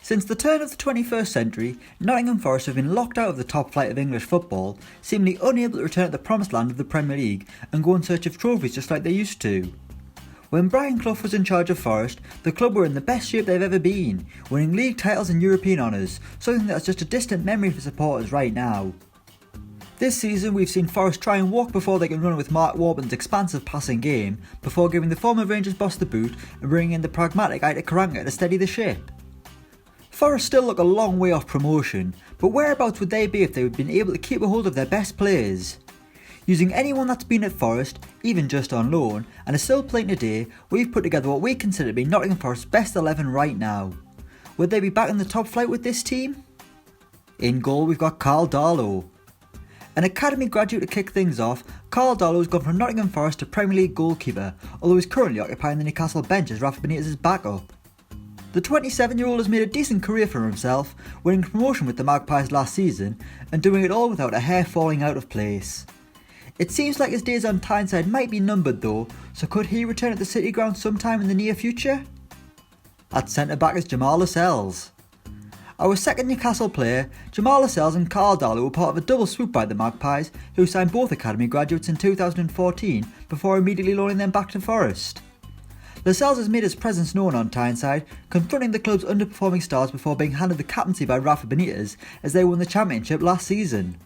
Since the turn of the 21st century, Nottingham Forest have been locked out of the top flight of English football, seemingly unable to return to the promised land of the Premier League and go in search of trophies just like they used to. When Brian Clough was in charge of Forest, the club were in the best shape they've ever been, winning league titles and European honours, something that's just a distant memory for supporters right now. This season we've seen Forest try and walk before they can run with Mark Warburton's expansive passing game, before giving the former Rangers boss the boot and bringing in the pragmatic HITC to steady the ship. Forest still look a long way off promotion, but whereabouts would they be if they had been able to keep a hold of their best players? Using anyone that's been at Forest, even just on loan, and is still playing today, we've put together what we consider to be Nottingham Forest's best 11 right now. Would they be back in the top flight with this team? In goal we've got Carl Darlow. An academy graduate to kick things off, Carl Darlow has gone from Nottingham Forest to Premier League goalkeeper, although he's currently occupying the Newcastle bench as Rafa Benitez' backup. The 27-year-old has made a decent career for himself, winning promotion with the Magpies last season and doing it all without a hair falling out of place. It seems like his days on Tyneside might be numbered though, so could he return at the City Ground sometime in the near future? At centre-back is Jamal Lascelles. Our second Newcastle player, Jamal Lascelles and Carl Darlow were part of a double swoop by the Magpies, who signed both academy graduates in 2014 before immediately loaning them back to Forest. Lascelles has made his presence known on Tyneside, confronting the club's underperforming stars before being handed the captaincy by Rafa Benitez as they won the championship last season.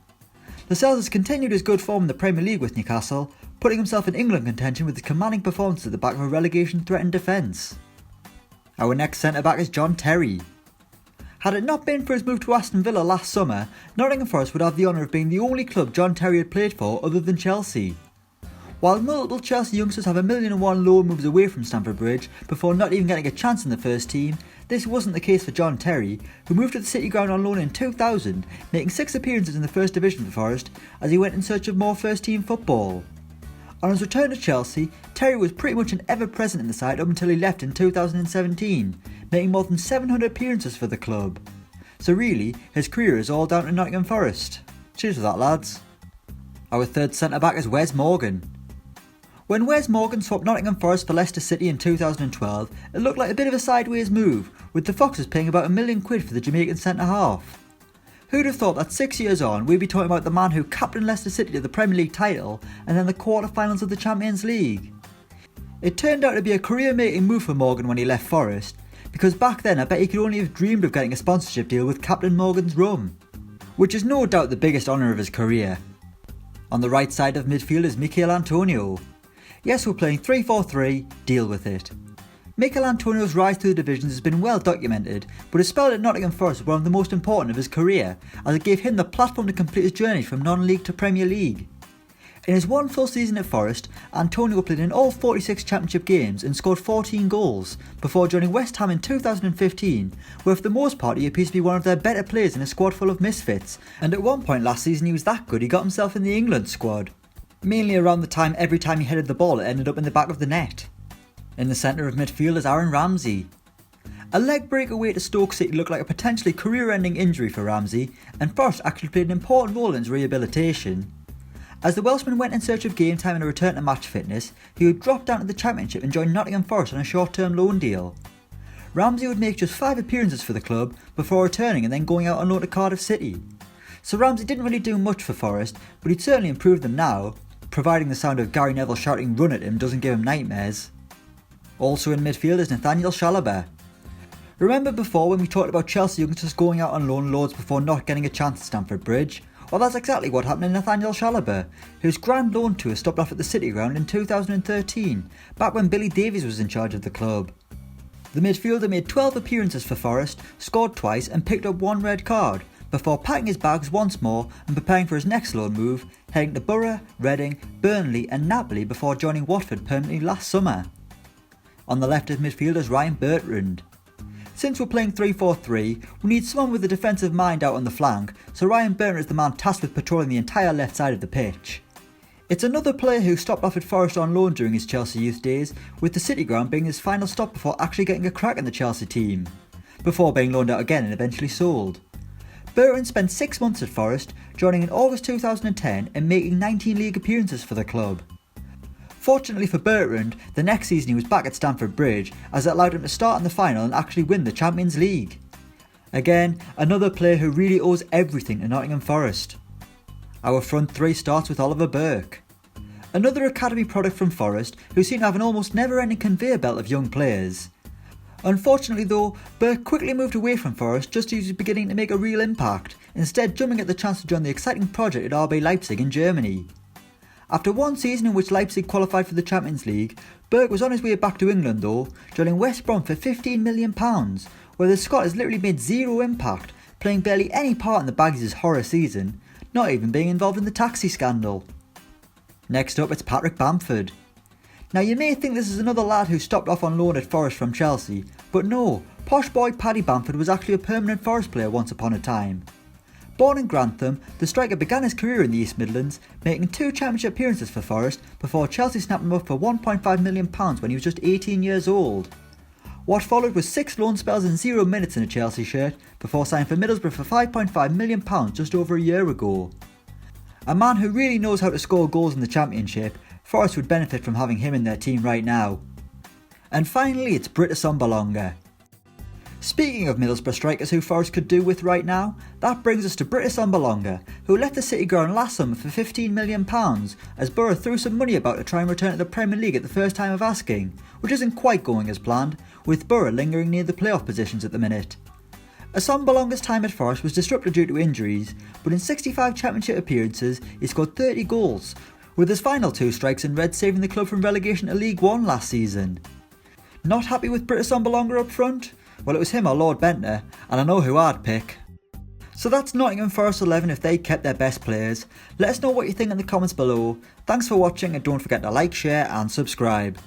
Lascelles has continued his good form in the Premier League with Newcastle, putting himself in England contention with his commanding performance at the back of a relegation-threatened defence. Our next centre-back is John Terry. Had it not been for his move to Aston Villa last summer, Nottingham Forest would have the honour of being the only club John Terry had played for other than Chelsea. While multiple Chelsea youngsters have 1,000,001 loan moves away from Stamford Bridge before not even getting a chance in the first team, this wasn't the case for John Terry, who moved to the City Ground on loan in 2000, making 6 appearances in the First Division for Forest as he went in search of more first team football. On his return to Chelsea, Terry was pretty much an ever-present in the side up until he left in 2017, making more than 700 appearances for the club. So really, his career is all down to Nottingham Forest. Cheers for that, lads. Our third centre-back is Wes Morgan. When Wes Morgan swapped Nottingham Forest for Leicester City in 2012, it looked like a bit of a sideways move, with the Foxes paying about £1,000,000 for the Jamaican centre-half. Who'd have thought that 6 years on we'd be talking about the man who captained Leicester City to the Premier League title and then the quarter-finals of the Champions League? It turned out to be a career-making move for Morgan when he left Forest, because back then I bet he could only have dreamed of getting a sponsorship deal with Captain Morgan's rum, which is no doubt the biggest honour of his career. On the right side of midfield is Michail Antonio. Yes, we're playing 3-4-3, deal with it. Michail Antonio's rise through the divisions has been well documented, but his spell at Nottingham Forest was one of the most important of his career, as it gave him the platform to complete his journey from non-league to Premier League. In his one full season at Forest, Antonio played in all 46 championship games and scored 14 goals, before joining West Ham in 2015, where for the most part he appears to be one of their better players in a squad full of misfits, and at one point last season he was that good he got himself in the England squad. Mainly around the time every time he headed the ball it ended up in the back of the net. In the centre of midfield is Aaron Ramsey. A leg break away to Stoke City looked like a potentially career-ending injury for Ramsey, and Forest actually played an important role in his rehabilitation. As the Welshman went in search of game time and a return to match fitness, he would drop down to the Championship and join Nottingham Forest on a short-term loan deal. Ramsey would make just 5 appearances for the club before returning and then going out on loan to Cardiff City. So Ramsey didn't really do much for Forest, but he'd certainly improved them now, providing the sound of Gary Neville shouting "run" at him doesn't give him nightmares. Also in midfield is Nathaniel Chalobah. Remember before when we talked about Chelsea youngsters going out on loan loads before not getting a chance at Stamford Bridge? Well, that's exactly what happened to Nathaniel Chalobah, whose grand loan tour stopped off at the City Ground in 2013, back when Billy Davies was in charge of the club. The midfielder made 12 appearances for Forest, scored twice and picked up 1 red card, before packing his bags once more and preparing for his next loan move, heading to Borough, Reading, Burnley and Napoli before joining Watford permanently last summer. On the left of midfield is Ryan Bertrand. Since we're playing 3-4-3, we need someone with a defensive mind out on the flank, so Ryan Bertrand is the man tasked with patrolling the entire left side of the pitch. It's another player who stopped off at Forest on loan during his Chelsea youth days, with the City Ground being his final stop before actually getting a crack in the Chelsea team, before being loaned out again and eventually sold. Bertrand spent 6 months at Forest, joining in August 2010 and making 19 league appearances for the club. Fortunately for Bertrand, the next season he was back at Stamford Bridge, as it allowed him to start in the final and actually win the Champions League. Again, another player who really owes everything to Nottingham Forest. Our front three starts with Oliver Burke. Another academy product from Forest who seem to have an almost never-ending conveyor belt of young players. Unfortunately though, Burke quickly moved away from Forest just as he was beginning to make a real impact, instead jumping at the chance to join the exciting project at RB Leipzig in Germany. After one season in which Leipzig qualified for the Champions League, Burke was on his way back to England though, joining West Brom for £15 million, where the Scot has literally made zero impact, playing barely any part in the Baggies' horror season, not even being involved in the taxi scandal. Next up, it's Patrick Bamford. Now you may think this is another lad who stopped off on loan at Forest from Chelsea, but no, posh boy Paddy Bamford was actually a permanent Forest player once upon a time. Born in Grantham, the striker began his career in the East Midlands, making 2 championship appearances for Forest before Chelsea snapped him up for £1.5 million when he was just 18 years old. What followed was 6 loan spells and 0 minutes in a Chelsea shirt before signing for Middlesbrough for £5.5 million just over a year ago. A man who really knows how to score goals in the Championship, Forest would benefit from having him in their team right now. And finally, it's Britt Assombalonga. Speaking of Middlesbrough strikers who Forest could do with right now, that brings us to Britt Assombalonga, who left the City ground last summer for £15 million as Borough threw some money about to try and return to the Premier League at the first time of asking, which isn't quite going as planned, with Borough lingering near the playoff positions at the minute. Assombalonga's time at Forest was disrupted due to injuries, but in 65 championship appearances he scored 30 goals, with his final 2 strikes in red saving the club from relegation to League One last season. Not happy with Britt Assombalonga up front? Well, it was him or Lord Bentner, and I know who I'd pick. So that's Nottingham Forest 11 if they kept their best players. Let us know what you think in the comments below. Thanks for watching and don't forget to like, share and subscribe.